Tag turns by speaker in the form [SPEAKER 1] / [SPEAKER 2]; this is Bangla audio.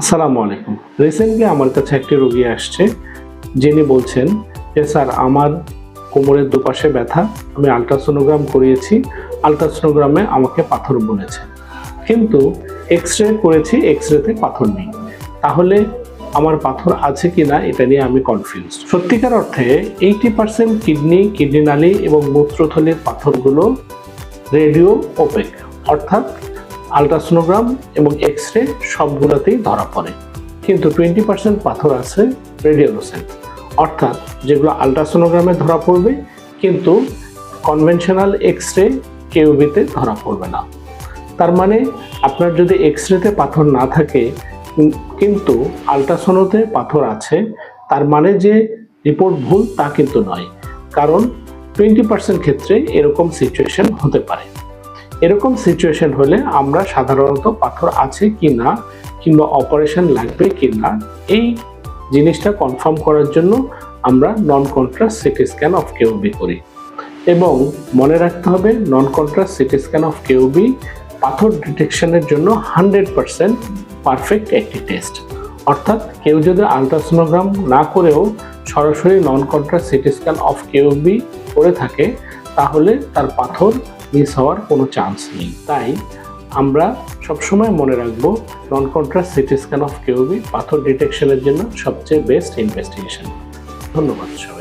[SPEAKER 1] আসসালামু আলাইকুম। রিসেন্টলি আমার কাছে একটি রোগী আসছে, যিনি বলছেন যে স্যার আমার কোমরের দুপাশে ব্যথা, আমি আলট্রাসোনোগ্রাম করিয়েছি, আলট্রাসোনোগ্রামে আমাকে পাথর বলেছে, কিন্তু এক্স রে করেছি, এক্স রেতে পাথর নেই। তাহলে আমার পাথর আছে কিনা এটা নিয়ে আমি কনফিউজ। সত্যিকার অর্থে 80% কিডনি নালী এবং মূত্রথলির পাথরগুলো রেডিও ওপেক, অর্থাৎ আলট্রাসোনোগ্রাম এবং এক্স রে সবগুলোতেই ধরা পড়ে, কিন্তু 20% পাথর আছে রেডিওলুসেন্ট, অর্থাৎ যেগুলো আলট্রাসোনোগ্রামে ধরা পড়বে কিন্তু কনভেনশনাল এক্স রে কেউবিতে ধরা পড়বে না। তার মানে আপনার যদি এক্স রেতে পাথর না থাকে কিন্তু আলট্রাসোনোতে পাথর আছে, তার মানে যে রিপোর্ট ভুল তা কিন্তু নয়, কারণ 20% ক্ষেত্রে এরকম সিচুয়েশন হতে পারে। এরকম সিচুয়েশন হলে আমরা সাধারণত পাথর আছে কি না কিংবা অপারেশন লাগবে কি না এই জিনিসটা কনফার্ম করার জন্য আমরা non contrast CT scan of KUB করি। এবং মনে রাখতে হবে, non contrast CT scan of KUB পাথর ডিটেকশনের জন্য 100% পারফেক্ট একটি টেস্ট। অর্থাৎ কেউ যদি আলট্রাসোনোগ্রাম না করেও সরাসরি non contrast CT scan of KUB করে থাকে, তাহলে তার পাথর মিস হওয়ার কোনো চান্স নেই। তাই আমরা সবসময় মনে রাখবো, non contrast CT scan of KUB পাথর ডিটেকশনের জন্য সবচেয়ে বেস্ট ইনভেস্টিগেশন। ধন্যবাদ সবাই।